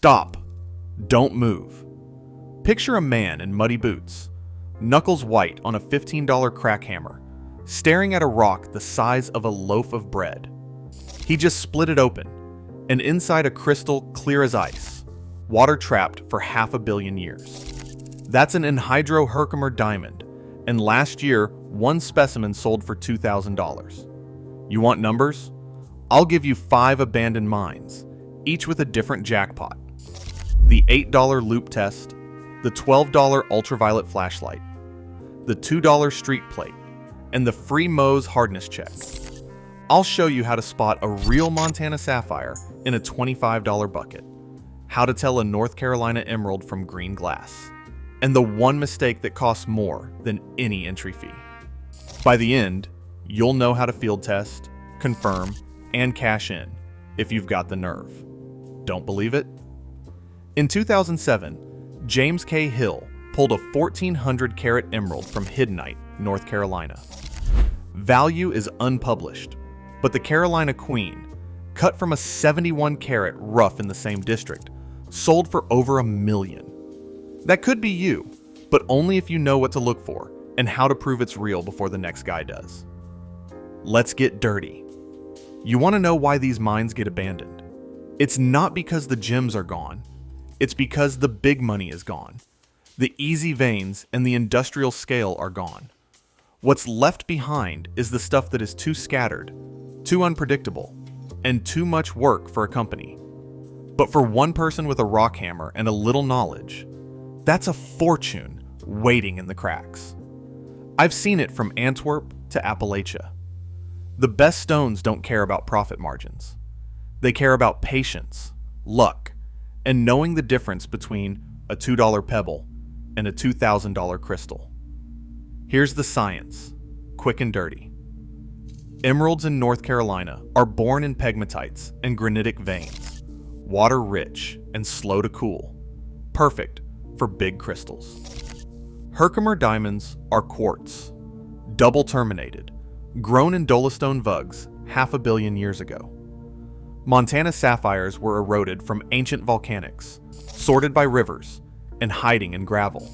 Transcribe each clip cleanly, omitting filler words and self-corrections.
Stop. Don't move. Picture a man in muddy boots, knuckles white on a $15 crack hammer, staring at a rock the size of a loaf of bread. He just split it open, and inside a crystal clear as ice, water trapped for 500 million years. That's an enhydro Herkimer Diamond, and last year, one specimen sold for $2,000. You want numbers? I'll give you 5 abandoned mines, each with a different jackpot. The $8 loop test, the $12 ultraviolet flashlight, the $2 street plate, and the free Mohs hardness check. I'll show you how to spot a real Montana sapphire in a $25 bucket, how to tell a North Carolina emerald from green glass, and the one mistake that costs more than any entry fee. By the end, you'll know how to field test, confirm, and cash in if you've got the nerve. Don't believe it? In 2007, James K. Hill pulled a 1,400 carat emerald from Hiddenite, North Carolina. Value is unpublished, but the Carolina Queen, cut from a 71 carat rough in the same district, sold for over $1 million. That could be you, but only if you know what to look for and how to prove it's real before the next guy does. Let's get dirty. You want to know why these mines get abandoned? It's not because the gems are gone. It's because the big money is gone. The easy veins and the industrial scale are gone. What's left behind is the stuff that is too scattered, too unpredictable, and too much work for a company. But for one person with a rock hammer and a little knowledge, that's a fortune waiting in the cracks. I've seen it from Antwerp to Appalachia. The best stones don't care about profit margins. They care about patience, luck, and knowing the difference between a $2 pebble and a $2,000 crystal. Here's the science, quick and dirty. Emeralds in North Carolina are born in pegmatites and granitic veins, water-rich and slow to cool, perfect for big crystals. Herkimer diamonds are quartz, double-terminated, grown in dolostone vugs 500 million years ago. Montana sapphires were eroded from ancient volcanics, sorted by rivers, and hiding in gravel.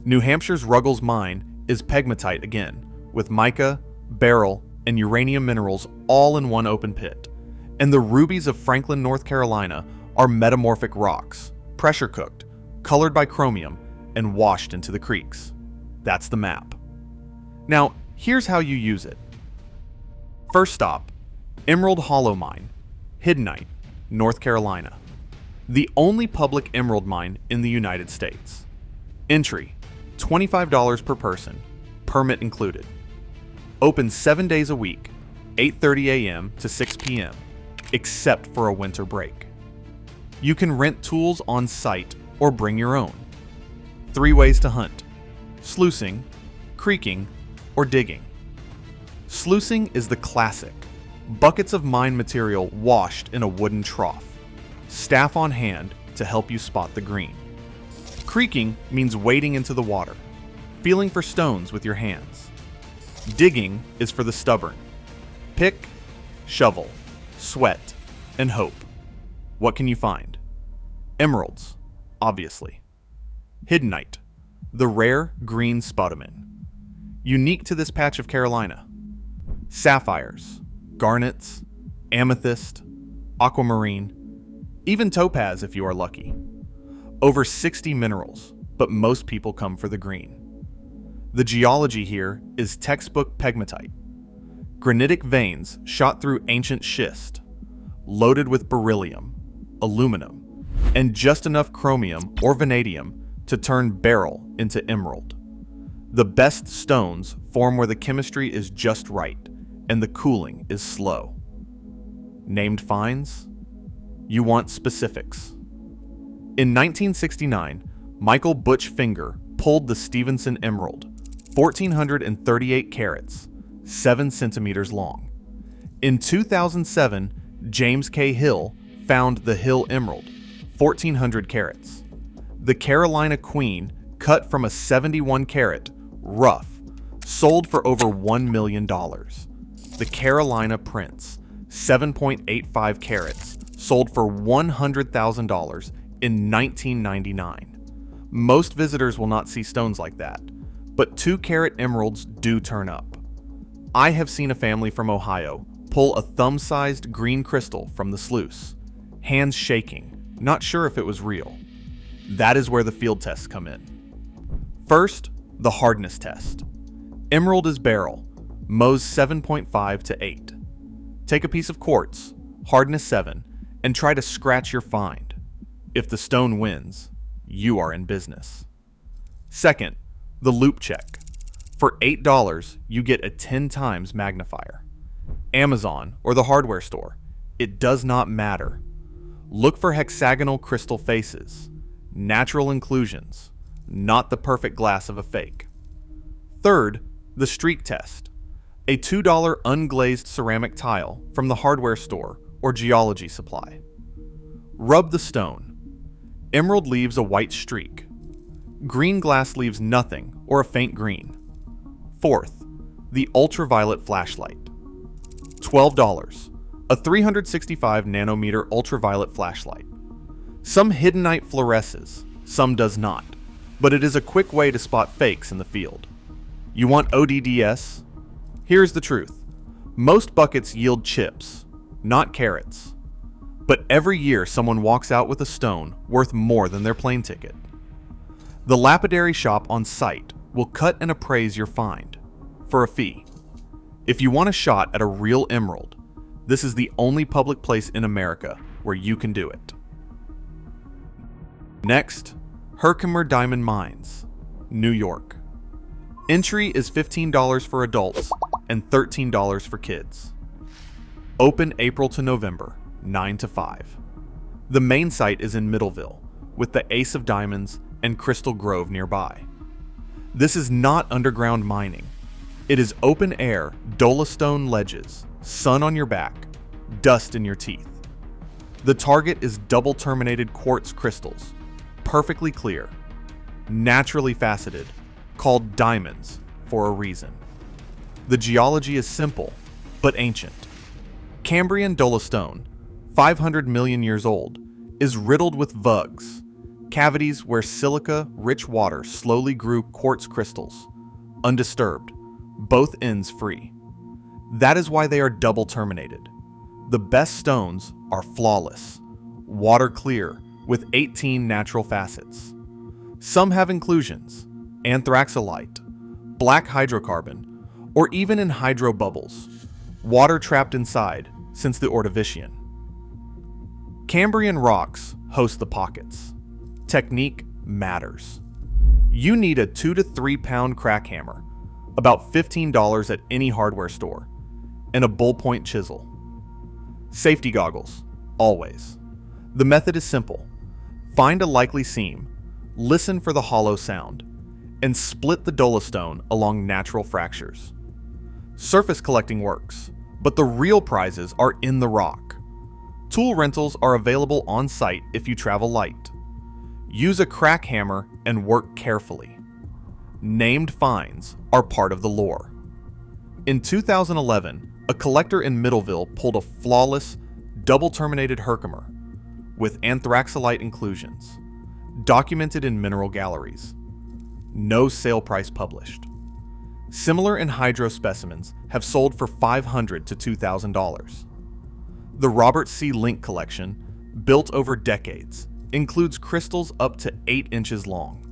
New Hampshire's Ruggles Mine is pegmatite again, with mica, beryl, and uranium minerals all in one open pit. And the rubies of Franklin, North Carolina are metamorphic rocks, pressure cooked, colored by chromium, and washed into the creeks. That's the map. Now, here's how you use it. First stop, Emerald Hollow Mine, Hiddenite, North Carolina. The only public emerald mine in the United States. Entry, $25 per person, permit included. Open 7 days a week, 8:30 a.m. to 6 p.m., except for a winter break. You can rent tools on site or bring your own. 3 ways to hunt: sluicing, creeking, or digging. Sluicing is the classic. Buckets of mine material washed in a wooden trough. Staff on hand to help you spot the green. Creeking means wading into the water, feeling for stones with your hands. Digging is for the stubborn. Pick, shovel, sweat, and hope. What can you find? Emeralds, obviously. Hiddenite, the rare green spodumene. Unique to this patch of Carolina. Sapphires, garnets, amethyst, aquamarine, even topaz if you are lucky. Over 60 minerals, but most people come for the green. The geology here is textbook pegmatite. Granitic veins shot through ancient schist, loaded with beryllium, aluminum, and just enough chromium or vanadium to turn beryl into emerald. The best stones form where the chemistry is just right and the cooling is slow. Named finds? You want specifics. In 1969, Michael Butch Finger pulled the Stevenson Emerald, 1,438 carats, 7 centimeters long. In 2007, James K. Hill found the Hill Emerald, 1,400 carats. The Carolina Queen, cut from a 71 carat, rough, sold for over $1 million. The Carolina Prince, 7.85 carats, sold for $100,000 in 1999. Most visitors will not see stones like that, but 2-carat emeralds do turn up. I have seen a family from Ohio pull a thumb-sized green crystal from the sluice, hands shaking, not sure if it was real. That is where the field tests come in. First, the hardness test. Emerald is beryl, Mohs 7.5 to 8. Take a piece of quartz, hardness 7, and try to scratch your find. If the stone wins, you are in business. Second, the loop check. For $8, you get a 10 times magnifier. Amazon or the hardware store, it does not matter. Look for hexagonal crystal faces, natural inclusions, not the perfect glass of a fake. Third, the streak test. A $2 unglazed ceramic tile from the hardware store or Geology supply. Rub the stone. Emerald leaves a white streak. Green glass leaves nothing or a faint green. Fourth, the ultraviolet flashlight. $12. A 365 nanometer ultraviolet flashlight. Some hiddenite fluoresces, some does not, but it is a quick way to spot fakes in the field. You want ODDS? Here's the truth. Most buckets yield chips, not carats. But every year someone walks out with a stone worth more than their plane ticket. The lapidary shop on site will cut and appraise your find for a fee. If you want a shot at a real emerald, this is the only public place in America where you can do it. Next, Herkimer Diamond Mines, New York. Entry is $15 for adults and $13 for kids. Open April to November, 9 to 5. The main site is in Middleville, with the Ace of Diamonds and Crystal Grove nearby. This is not underground mining. It is open air, dolostone ledges, sun on your back, dust in your teeth. The target is double-terminated quartz crystals, perfectly clear, naturally faceted, called diamonds for a reason. The geology is simple, but ancient. Cambrian dolostone, 500 million years old, is riddled with vugs, cavities where silica-rich water slowly grew quartz crystals, undisturbed, both ends free. That is why they are double-terminated. The best stones are flawless, water clear, with 18 natural facets. Some have inclusions, anthraxolite, black hydrocarbon, or even enhydro bubbles, water trapped inside since the Ordovician. Cambrian rocks host the pockets. Technique matters. You need a 2 to 3 pound crack hammer, about $15 at any hardware store, and a bullpoint chisel. Safety goggles, always. The method is simple. Find a likely seam, listen for the hollow sound, and split the dolostone along natural fractures. Surface collecting works, but the real prizes are in the rock. Tool rentals are available on site if you travel light. Use a crack hammer and work carefully. Named finds are part of the lore. In 2011, a collector in Middleville pulled a flawless, double-terminated Herkimer with anthraxolite inclusions, documented in mineral galleries. No sale price published. Similar enhydro specimens have sold for $500 to $2,000. The Robert C. Link collection, built over decades, includes crystals up to 8 inches long.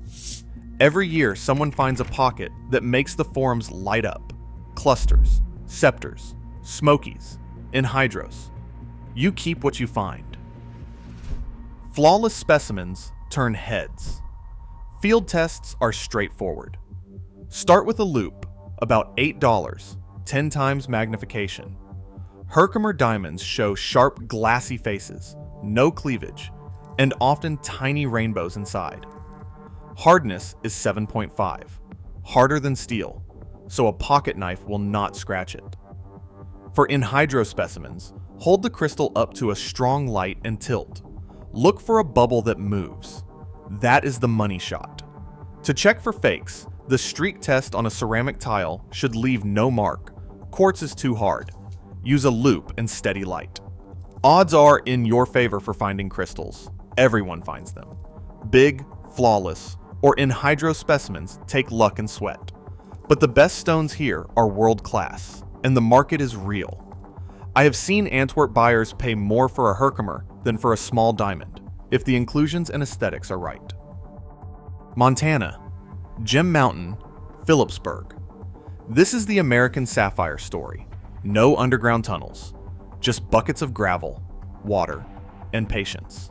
Every year, someone finds a pocket that makes the forums light up. Clusters, scepters, smokies, enhydros. You keep what you find. Flawless specimens turn heads. Field tests are straightforward. Start with a loop, about $8, 10 times magnification. Herkimer diamonds show sharp, glassy faces, no cleavage, and often tiny rainbows inside. Hardness is 7.5, harder than steel, so a pocket knife will not scratch it. For enhydro specimens, hold the crystal up to a strong light and tilt. Look for a bubble that moves. That is the money shot. To check for fakes, the streak test on a ceramic tile should leave no mark. Quartz is too hard. Use a loupe and steady light. Odds are in your favor for finding crystals. Everyone finds them. Big, flawless, or enhydro specimens take luck and sweat. But the best stones here are world-class, and the market is real. I have seen Antwerp buyers pay more for a Herkimer than for a small diamond, if the inclusions and aesthetics are right. Montana, Gem Mountain, Philipsburg. This is the American sapphire story. No underground tunnels, just buckets of gravel, water, and patience.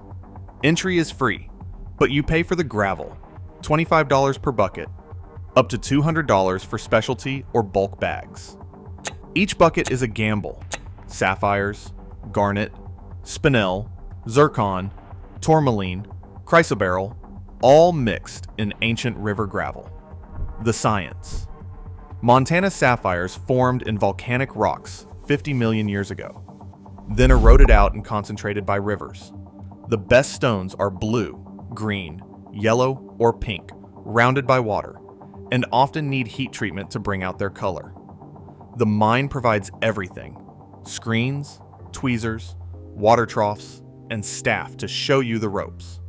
Entry is free, but you pay for the gravel, $25 per bucket, up to $200 for specialty or bulk bags. Each bucket is a gamble. Sapphires, garnet, spinel, zircon, tourmaline, chrysoberyl, all mixed in ancient river gravel. The science. Montana sapphires formed in volcanic rocks 50 million years ago, then eroded out and concentrated by rivers. The best stones are blue, green, yellow, or pink, rounded by water, and often need heat treatment to bring out their color. The mine provides everything: screens, tweezers, water troughs, and staff to show you the ropes.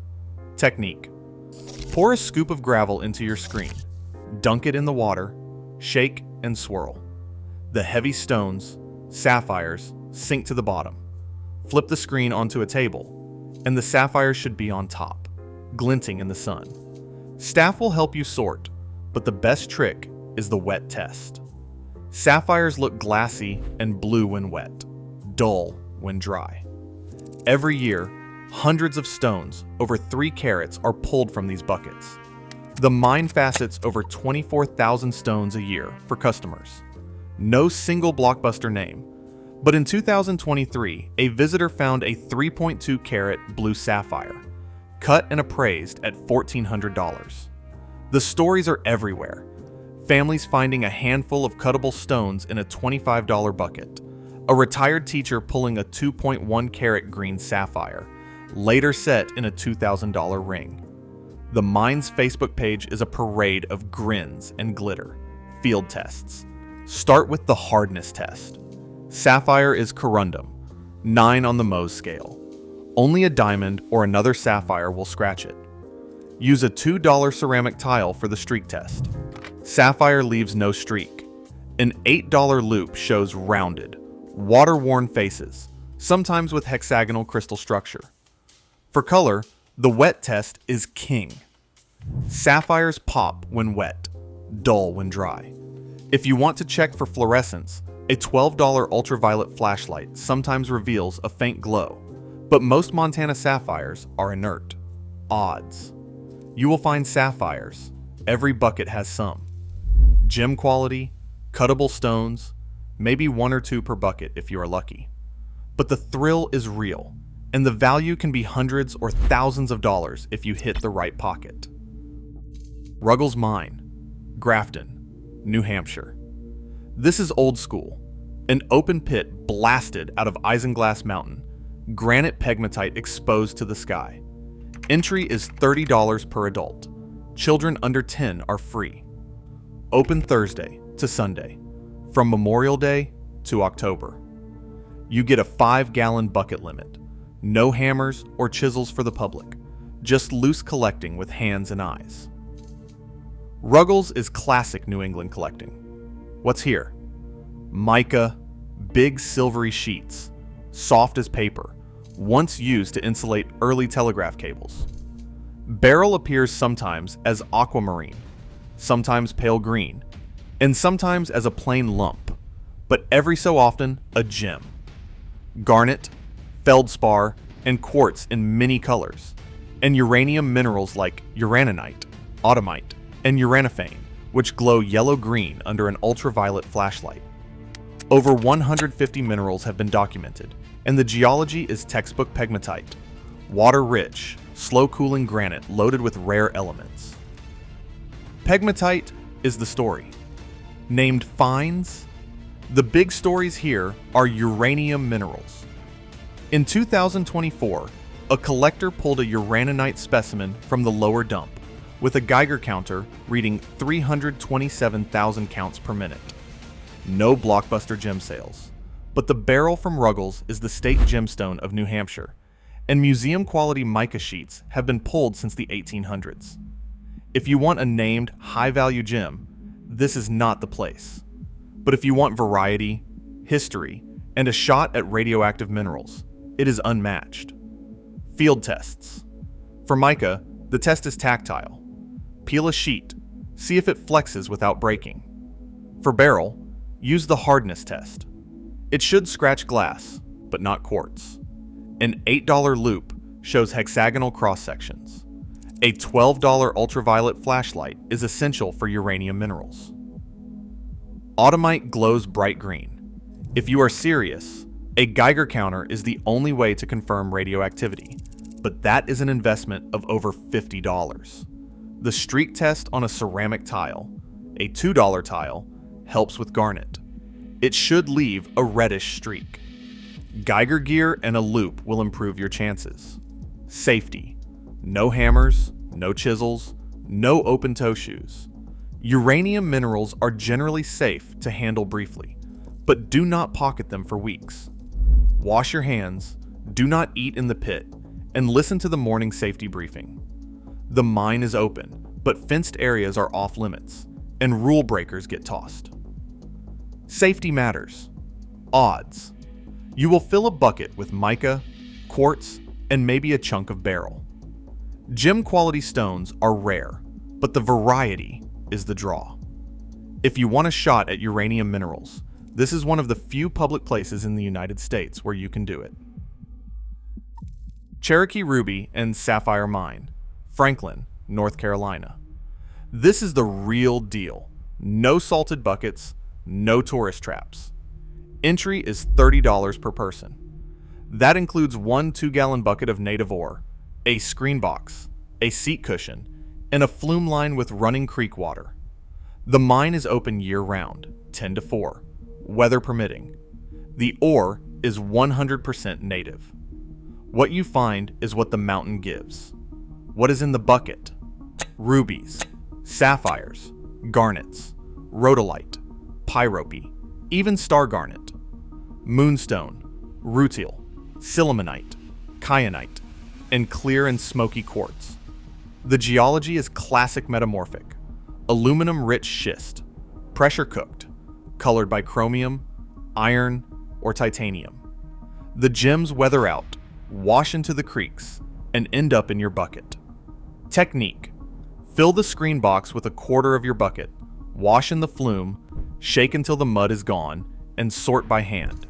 Technique. Pour a scoop of gravel into your screen, dunk it in the water, shake and swirl. The heavy stones, sapphires, sink to the bottom. Flip the screen onto a table, and the sapphires should be on top, glinting in the sun. Staff will help you sort, but the best trick is the wet test. Sapphires look glassy and blue when wet, dull when dry. Every year, hundreds of stones over 3 carats are pulled from these buckets. The mine facets over 24,000 stones a year for customers. No single blockbuster name, but in 2023, a visitor found a 3.2 carat blue sapphire, cut and appraised at $1,400. The stories are everywhere. Families finding a handful of cuttable stones in a $25 bucket. A retired teacher pulling a 2.1 carat green sapphire, later set in a $2,000 ring. The mine's Facebook page is a parade of grins and glitter. Field tests. Start with the hardness test. Sapphire is corundum, 9 on the Mohs scale. Only a diamond or another sapphire will scratch it. Use a $2 ceramic tile for the streak test. Sapphire leaves no streak. An $8 loupe shows rounded, water-worn faces, sometimes with hexagonal crystal structure. For color, the wet test is king. Sapphires pop when wet, dull when dry. If you want to check for fluorescence, a $12 ultraviolet flashlight sometimes reveals a faint glow, but most Montana sapphires are inert. Odds. You will find sapphires. Every bucket has some. Gem quality, cuttable stones, maybe 1 or 2 per bucket if you are lucky. But the thrill is real, and the value can be hundreds or thousands of dollars if you hit the right pocket. Ruggles Mine, Grafton, New Hampshire. This is old school. An open pit blasted out of isinglass mountain, granite pegmatite exposed to the sky. Entry is $30 per adult. Children under 10 are free. Open Thursday to Sunday, from Memorial Day to October. You get a 5-gallon bucket limit. No hammers or chisels for the public, just loose collecting with hands and eyes. Ruggles is classic New England collecting. What's here? Mica, big silvery sheets, soft as paper, once used to insulate early telegraph cables. Beryl appears sometimes as aquamarine, sometimes pale green, and sometimes as a plain lump, but every so often a gem. Garnet, feldspar, and quartz in many colors, and uranium minerals like uraninite, automite, and uranophane, which glow yellow-green under an ultraviolet flashlight. Over 150 minerals have been documented, and the geology is textbook pegmatite, water-rich, slow-cooling granite loaded with rare elements. Pegmatite is the story. Named finds, the big stories here are uranium minerals. In 2024, a collector pulled a uraninite specimen from the lower dump, with a Geiger counter reading 327,000 counts per minute. No blockbuster gem sales, but the beryl from Ruggles is the state gemstone of New Hampshire, and museum-quality mica sheets have been pulled since the 1800s. If you want a named, high-value gem, this is not the place. But if you want variety, history, and a shot at radioactive minerals, it is unmatched. Field tests. For mica, the test is tactile. Peel a sheet, see if it flexes without breaking. For beryl, use the hardness test. It should scratch glass, but not quartz. An $8 loupe shows hexagonal cross-sections. A $12 ultraviolet flashlight is essential for uranium minerals. Automite glows bright green. If you are serious, a Geiger counter is the only way to confirm radioactivity, but that is an investment of over $50. The streak test on a ceramic tile, a $2 tile, helps with garnet. It should leave a reddish streak. Geiger gear and a loupe will improve your chances. Safety. No hammers, no chisels, no open-toe shoes. Uranium minerals are generally safe to handle briefly, but do not pocket them for weeks. Wash your hands, do not eat in the pit, and listen to the morning safety briefing. The mine is open, but fenced areas are off limits, and rule breakers get tossed. Safety matters. Odds. You will fill a bucket with mica, quartz, and maybe a chunk of beryl. Gem quality stones are rare, but the variety is the draw. If you want a shot at uranium minerals, this is one of the few public places in the United States where you can do it. Cherokee Ruby and Sapphire Mine, Franklin, North Carolina. This is the real deal. No salted buckets, no tourist traps. Entry is $30 per person. That includes one 2-gallon bucket of native ore, a screen box, a seat cushion, and a flume line with running creek water. The mine is open year-round, 10 to 4, weather permitting. The ore is 100% native. What you find is what the mountain gives. What is in the bucket? Rubies, sapphires, garnets, rhodolite, pyrope, even star garnet, moonstone, rutile, sillimanite, kyanite, and clear and smoky quartz. The geology is classic metamorphic, aluminum-rich schist, pressure cooked, colored by chromium, iron, or titanium. The gems weather out, wash into the creeks, and end up in your bucket. Technique: fill the screen box with a quarter of your bucket, wash in the flume, shake until the mud is gone, and sort by hand.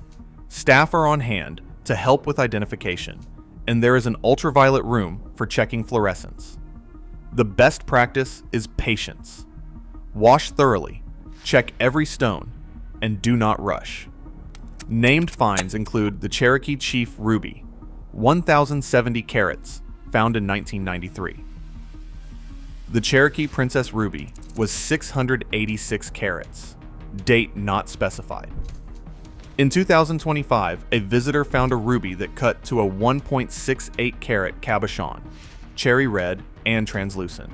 Staff are on hand to help with identification, and there is an ultraviolet room for checking fluorescence. The best practice is patience. Wash thoroughly, check every stone, and do not rush. Named finds include the Cherokee Chief Ruby, 1,070 carats, found in 1993. The Cherokee Princess Ruby was 686 carats, date not specified. In 2025, a visitor found a ruby that cut to a 1.68 carat cabochon, cherry red and translucent.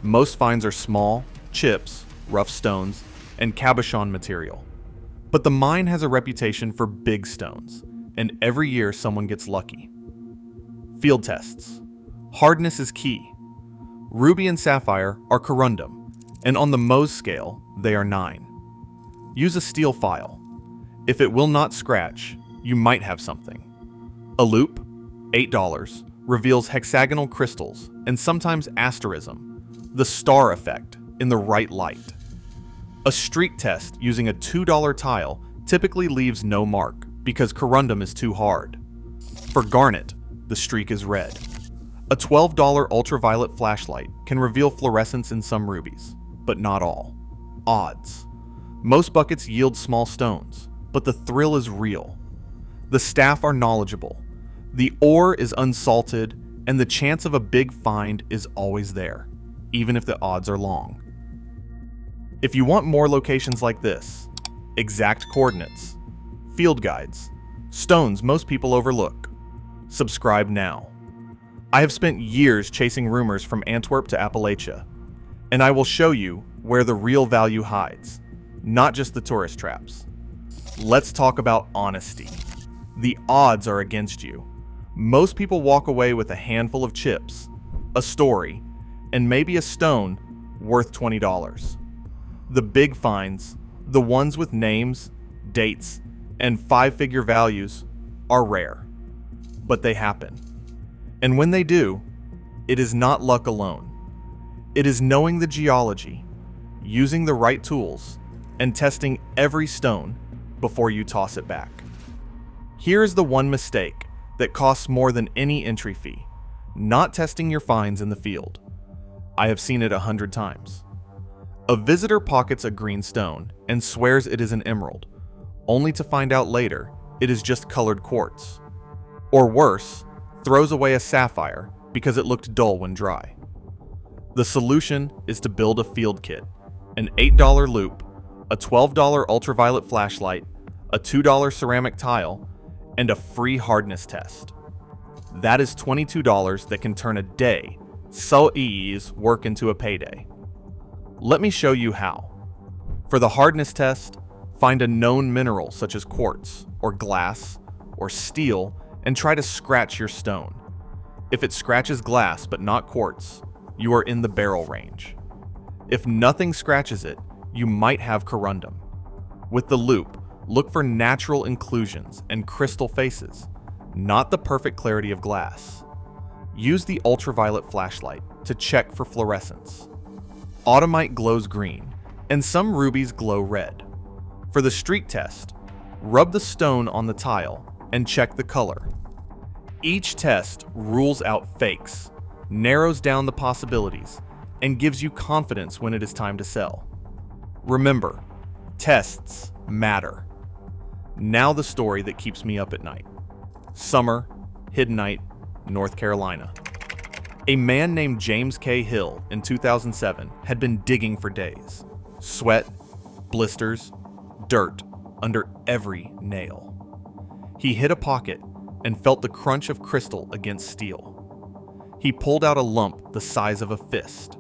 Most finds are small, chips, rough stones, and cabochon material. But the mine has a reputation for big stones, and every year someone gets lucky. Field tests. Hardness is key. Ruby and sapphire are corundum, and on the Mohs scale, they are 9. Use a steel file. If it will not scratch, you might have something. A loupe, $8, reveals hexagonal crystals and sometimes asterism, the star effect, in the right light. A streak test using a $2 tile typically leaves no mark because corundum is too hard. For garnet, the streak is red. A $12 ultraviolet flashlight can reveal fluorescence in some rubies, but not all. Odds. Most buckets yield small stones, but the thrill is real. The staff are knowledgeable. The ore is unsalted, and the chance of a big find is always there, even if the odds are long. If you want more locations like this, exact coordinates, field guides, stones most people overlook, subscribe now. I have spent years chasing rumors from Antwerp to Appalachia, and I will show you where the real value hides, not just the tourist traps. let's talk about honesty. The odds are against you. Most people walk away with a handful of chips, a story, and maybe a stone worth $20. The big finds, the ones with names, dates, and five-figure values, are rare. But they happen. And when they do, it is not luck alone. It is knowing the geology, using the right tools, and testing every stone before you toss it back. Here is the one mistake that costs more than any entry fee: not testing your finds in the field. I have seen it 100 times. A visitor pockets a green stone and swears it is an emerald, only to find out later it is just colored quartz. Or worse, throws away a sapphire because it looked dull when dry. The solution is to build a field kit: an $8 loop, a $12 ultraviolet flashlight, a $2 ceramic tile, and a free hardness test. That is $22 that can turn a day so ease work into a payday. Let me show you how. For the hardness test, find a known mineral such as quartz, or glass, or steel, and try to scratch your stone. If it scratches glass but not quartz, you are in the barrel range. If nothing scratches it, you might have corundum. With the loop, look for natural inclusions and crystal faces, not the perfect clarity of glass. Use the ultraviolet flashlight to check for fluorescence. Automite glows green, and some rubies glow red. For the streak test, rub the stone on the tile and check the color. Each test rules out fakes, narrows down the possibilities, and gives you confidence when it is time to sell. Remember, tests matter. Now the story that keeps me up at night. Summer, Hiddenite, North Carolina. A man named James K. Hill in 2007 had been digging for days. Sweat, blisters, dirt under every nail. He hit a pocket and felt the crunch of crystal against steel. He pulled out a lump the size of a fist,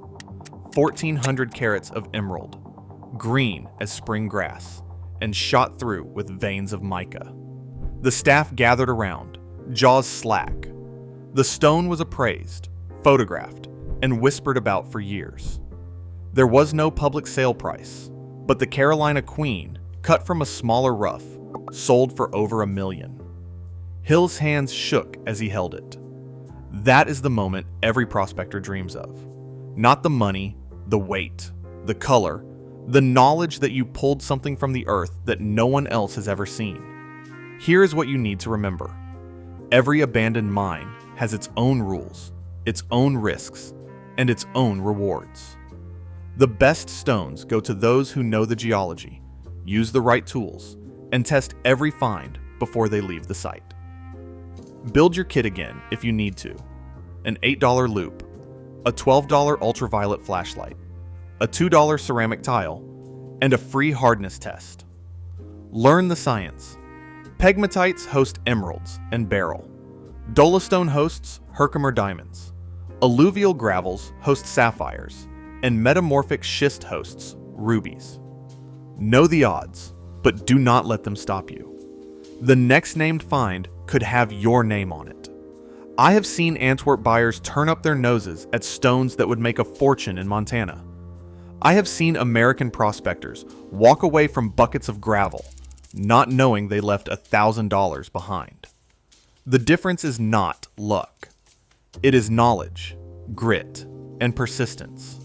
1,400 carats of emerald, green as spring grass, and shot through with veins of mica. The staff gathered around, jaws slack. The stone was appraised, photographed, and whispered about for years. There was no public sale price, but the Carolina Queen, cut from a smaller rough, sold for over $1 million. Hill's hands shook as he held it. That is the moment every prospector dreams of. Not the money, the weight, the color, the knowledge that you pulled something from the earth that no one else has ever seen. Here is what you need to remember. Every abandoned mine has its own rules, its own risks, and its own rewards. The best stones go to those who know the geology, use the right tools, and test every find before they leave the site. Build your kit again if you need to. An $8 loop, a $12 ultraviolet flashlight, a $2 ceramic tile, and a free hardness test. Learn the science. Pegmatites host emeralds and beryl. Dolostone hosts Herkimer diamonds. Alluvial gravels host sapphires, and metamorphic schist hosts rubies. Know the odds, but do not let them stop you. The next named find could have your name on it. I have seen Antwerp buyers turn up their noses at stones that would make a fortune in Montana. I have seen American prospectors walk away from buckets of gravel, not knowing they left $1,000 behind. The difference is not luck. It is knowledge, grit, and persistence.